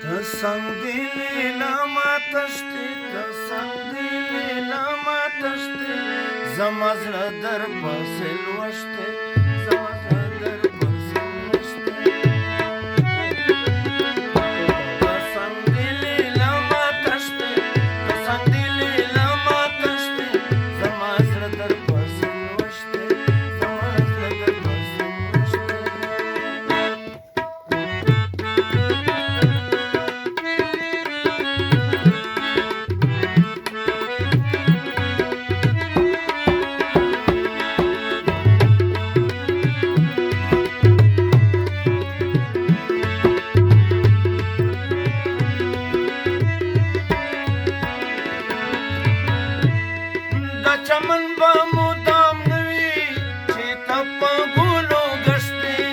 تسندلی لما تشتی تسندلی لما تشتی زما زړه در پسې لوشتی زما زړه در پسې لوشتی تسندلی لما تشتی تسندلی لما تشتی زما زړه در پسې لوشتی زما زړه در پسې لوشتی چمن با مدام نوی چې تپ ګلو غشتي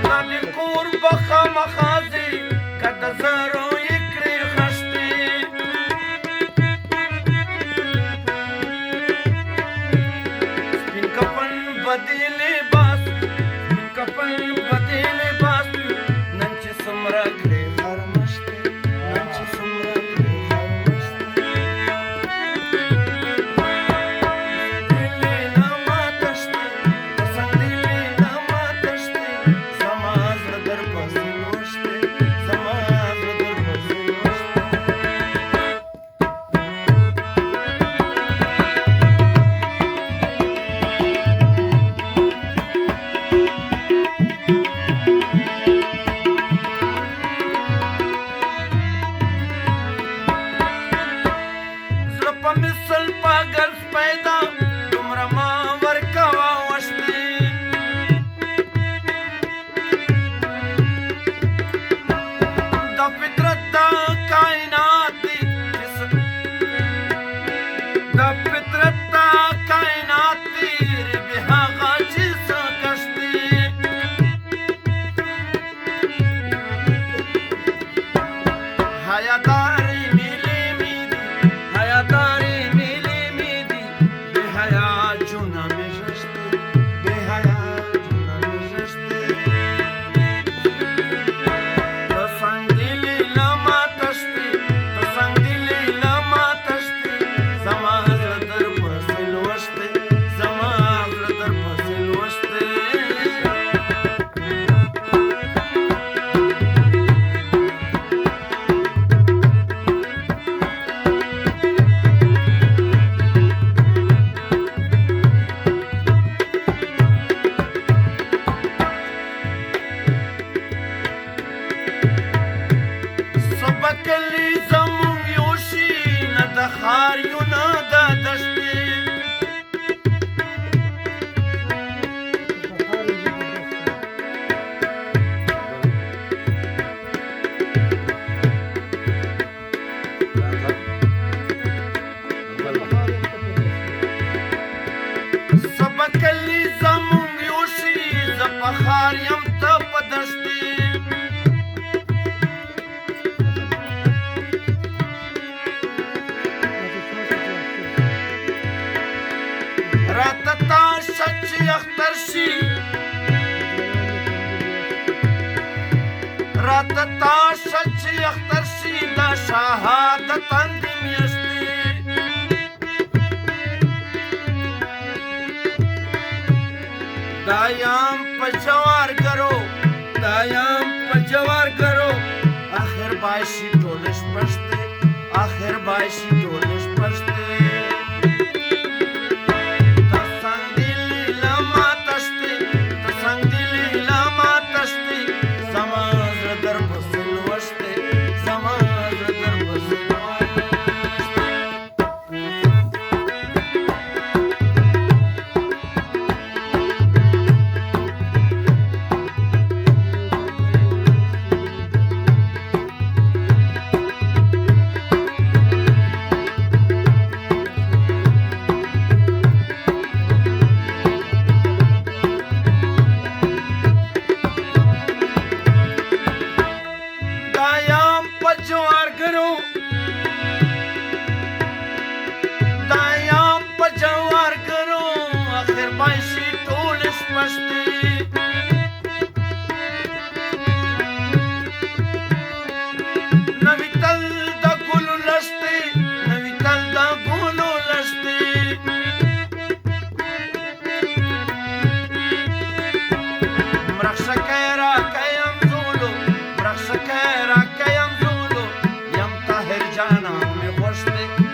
باندې کور بخا مخازي کده زرو یکړي خشتي سپین کفن بدلی باس سپین کفن بدلی باس نن چې سمرا کړي خرمشتي مثل پاگل پیدا دومره ما ورکوا وشتي دا فطرت دا کائنات دی دا فطرت دا کائنات دی ربها غاچی سکشتي حیاداری میلی میدی حیاداری کلی زمون یوشي نه د ښار یو نه د دشتي سبا کلی زمون یوشي زه په ښار یم ته په دشتي راتتا شچ اختر شي راتتا شچ اختر شي دا شهادت اندی میشتي دایم پجوار کرو دایم پجوار کرو آخر باشی ټولش پشته آخر باشی ټولش پشته جانان می خوش دی